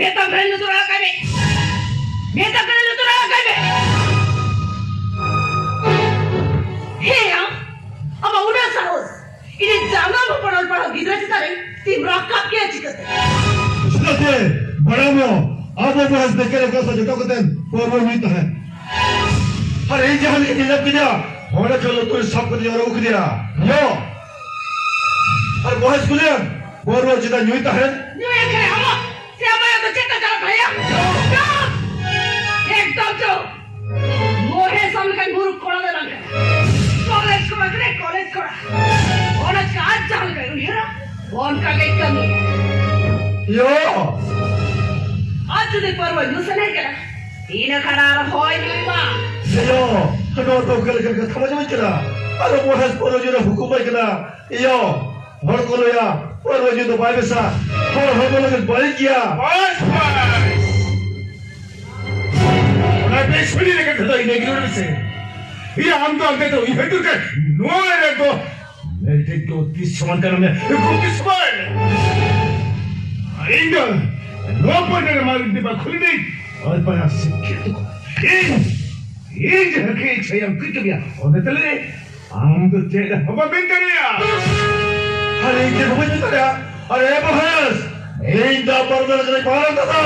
Beta kalian tu orang kami. Beta kalian tu orang kami. Hei, apa udah sahus? Ini jangan berparal-paral gila kita ni. Tim rakap kia cikat. Sudah tu, beramu. Apa bahas dekere kau saja kau katakan baru itu है. Hari ini jangan kita kita. Orang kalau tu sabuk dia orang ukir dia. Yo. Hari bahas kuliah baru kita nyuita है. Nyuita kere apa? Siapa yang tercipta dalam saya? Stop! Ekdom tu. Mohe samkan buruk kola dalam kan. College kola kere college kola. Orang sekarang jangan kere uhera. Orang kagak kami. Yo. आज तो परवा use नहीं करा तीन खरार होई नहीं बा yo kalau tu kalau thama jauh kena kalau mohas poro jura hukum baik kena yo hor kalau ya poro jura baik besar hor kalau balik ya बस orang pesuli lekat tu ini gimana sih? Ia हम तो ये तो क्या no है तो मेरे तो तीस समान करने में कुछ समान इंडो नो पढ़ने का मार्ग दिमाग खुल नहीं और बना सिक्के तो ये जगह के एक सही हम किट गया और निकले हम तो चेहरा हवा में करिया hari ini hubungan kita ya hari bahas ini dah pernah kena parah kata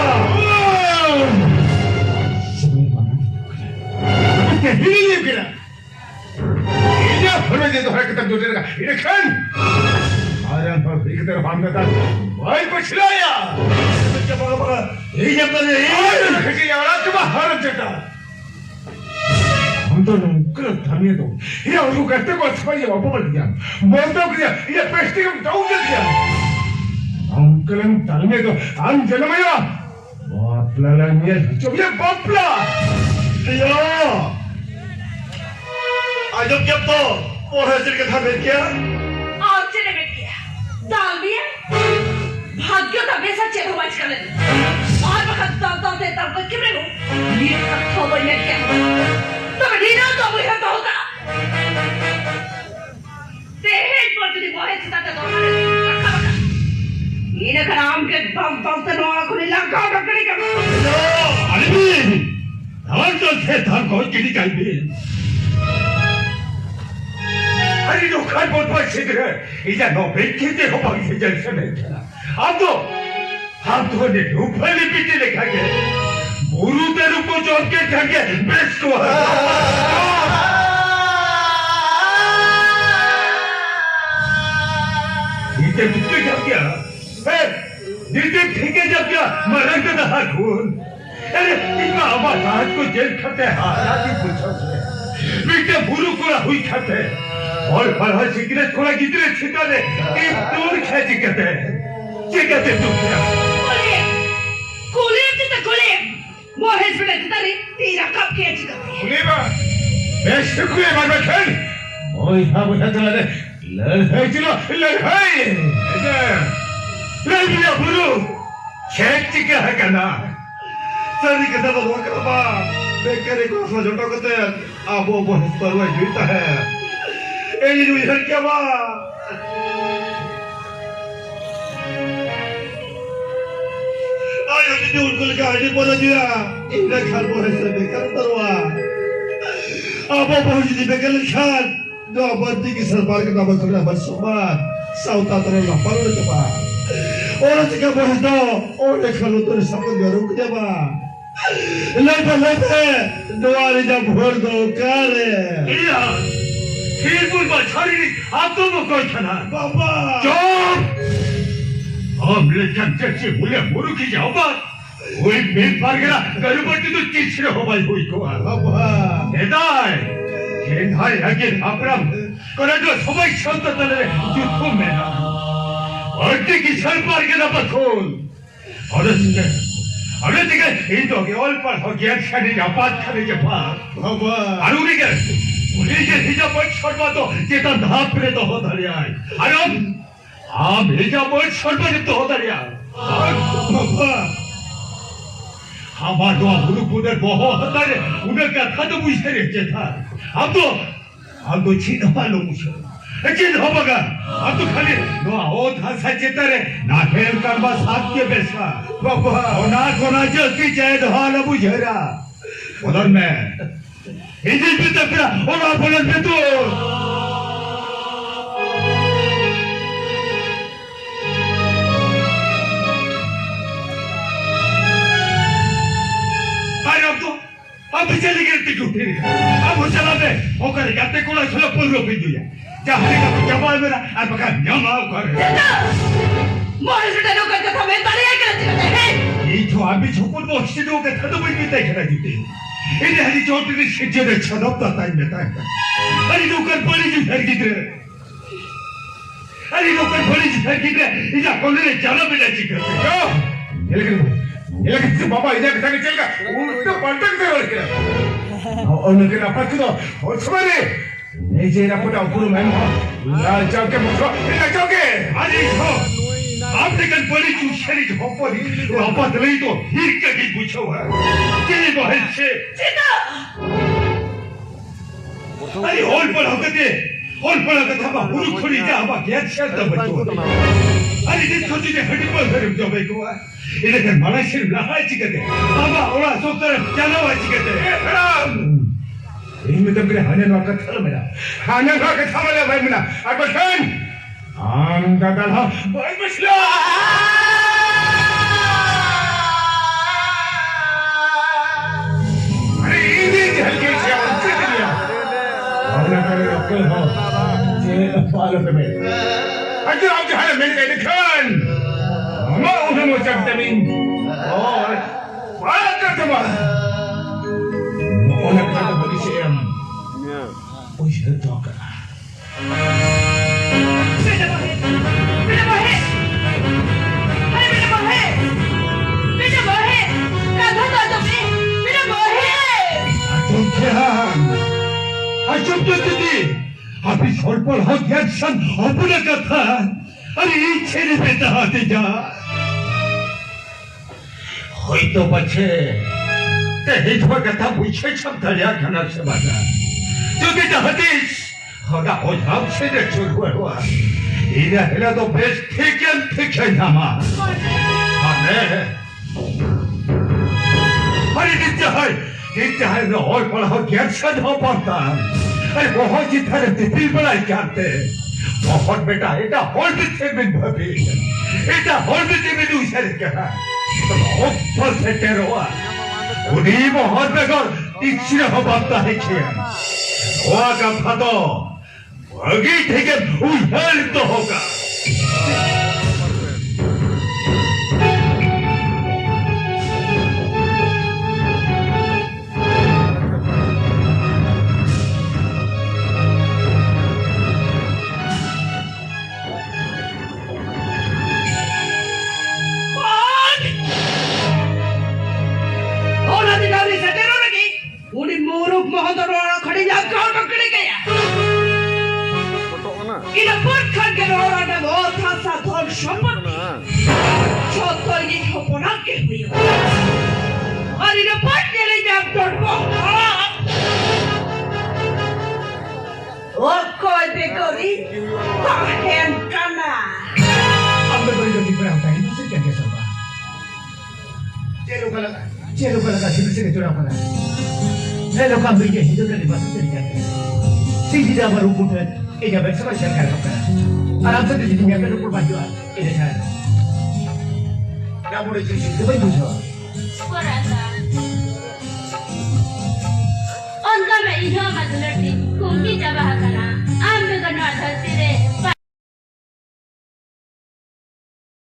ini kira ini apa dia tu hari kita jodoh kan ini kan Aryan पर एक तरफ हम कहता भाई पछलाया क्या बाबा ये जब तक ये कि यार तुम हर जगह हम तो नौकर धर्मी तो ये उनको कहते को अच्छा ये वापस बढ़ गया बोलते हो क्या ये पेस्टी को डाउन कर दिया अंकल हम धर्मी तो हम जन्मया बापला लानिया जो ये बापला yo आज जब क्या तो mohas jadi kita berkia और चले गए क्या दाल भी है भाग्य तो वैसा चेहरा वाच कर लेते और वक्त दाल से तब तक कितने को ये सब खबर में क्या तो मैं ढीला तो मुझे तो होगा तेज पर तुझे बहुत चिंता तो रखा रखा ये ना कराम के बम से नौरा को नहीं लगा रखने का yo alibi awak tu setan kau jadi kalbi अरे जो खान बहुत बहुत सीध है इधर नौ बेचते हो बाकी से जैसे नहीं चला हम तो ने ऊपर लिपटी लिखा के बुरु तेरे को जोड़ के ढंगे बेच को इधर कितने जब क्या है इधर ठीक है जब क्या मरण का दहा खून अरे इतना आवाज आज को जेल खाते हाथ ही पूछो बेटे बुरु को हुई खाते और बड़ा सिगरेट खोला कितने छिटा ने एक दूर खेची कहते हैं ये कहते तू क्या कुलीब मोहेश बेटा जितना रे तेरा कब किया चिता कुलीबा बेस्ट कुलीब मार में खेल ओए हाँ बुझा चला दे लड़ाई चलो लड़ाई लड़ाई बुरु खेच चिका है करना sari kita bawa kerapa bekare ko asal jodoh kata abo mohas baru juta hai ini duit क्या बा ayo jadi unkul gaji pada dia ini kan mohas bekar terwa abo mohas jadi bekar kan dua banti ki sarbar ke nama kerana bersumbat sauta terlalu parah coba orang jika mohas do orang kalau tu sampai baru kerja ba लेते दुआरे जब भर दो करे इया फिर बोल छाड़ी आप तो वो कोई था ना बाबा चुप हम ले चंचे से बोले मुरु की जाओ बात वही मेल पार गया गरुपति तो चिचरे हो भाई हुई को बाबा नेदाय केंधाय आगे अपराम करे जो समय शांत तले युद्ध में ना और की सर पार गया पथोल और इसके अरे देखिए इन तो के ऑल पर हो गया खाने का बात खाने के बाद बाबा अरुणी के उन्हीं के हिजा पर छोड़वा तो चेतन धाप पे तो हो धरिया अरे आप हिजा पर छोड़वा तो हो धरिया बाबा हमार तो बुरु बुदर बहुत होता है उन्हें क्या था तो मुझसे रहते था हम तो छीन मालूम मुझे चिन हो बगा अब तो खाली नो आओ था सचेता रे ना खेल कर बस हाथ के बेसा बाबा ओना कोना जल्दी जाए तो हाल बुझेरा उधर में इजी भी तक ओना बोलन में तो अब चली गई थी क्यों फिर अब वो चला दे वो कर जाते कोला चलो पुल रो फिर जुया चाहे का तो जवाब मेरा अब का न्यामाव कर मोरे से डरो कर कथा में तालियां करते हैं ये तो अभी छुपुल बॉक्स दो के था तो भी देख रहा जीते इन्हें हरी चोट ने शिजे ने छदप ता टाइम में था अरे तो कर पड़ी जी फिर किधर अरे तो कर पड़ी जी फिर किधर इजा कोने ने जाना भी नहीं करते ये लेकिन बाबा इधर कथा के चलेगा उल्टा पलट के और क्या और लेकिन apa tu और समझे नहीं जेरा पटा ऊपर में लाल चाव के मुखो इधर जाओ के अरे हो आपने कल बड़ी चूशरी झोपड़ी वापस ले तो हिर के भी पूछो है तेरी बहन से सीता अरे होल पर होकर था बुरु खुली जा बा क्या चलता बच्चों अरे जिस छोटी ने हड्डी पर धरम जो भाई को इन्हें कर माला सिर्फ लहा चिकते बाबा ओला सोकर चलो चिकते इनमें तो मेरे हाने नौकर था मेरा हाने नौकर था भाई मेरा अब बसन आम दादा ला भाई बसला अरे इन्हीं हल्के से उनसे दिया और ना करे अक्ल हो ये पालो पे में अजो आप जहाँ मेरे कहने खान मैं उन्हें मुझे तमीन और बात करते हैं उन्हें कहते बड़ी से हम उसे तो करा बेटा बहे अरे बेटा बहे कथा तो तुमने बेटा बहे अचुप तो दीदी अभी छोड़ पर हो गया सन अपने कथा अरे छेड़े पे दहाते जा होई तो बच्चे ते हितवा कथा पूछे छम दरिया घना से बाजा जो के हदीस होगा हो हम से ने शुरू हुआ इधर हेला तो बेस ठीक है नामा हमें अरे नित्य है न और पर हो गया सन हो पाता अरे बहुत ही तरह दिल बनाई करते बहुत बेटा এটা হলবে চেয়ারম্যান ভাবে এটা হলবে চেয়ারম্যান উসারে করা তো ফল সেটে রোয়া উনি বহুত বেগর ইচ্ছে হবাতা হেছে ওয়া কা ফাতো আগে থেকে উহার তো হোগা Celo para la gente se tora para. Hello kan biji hidup dari masa cerita. Si tidak baru putar, ia bersama saya kan. Aram se jadi dia kan upur baju. Ini saya. Kamu boleh cerita apa itu so? Kurasa. On ka mai iho madulati kumki jabah kana.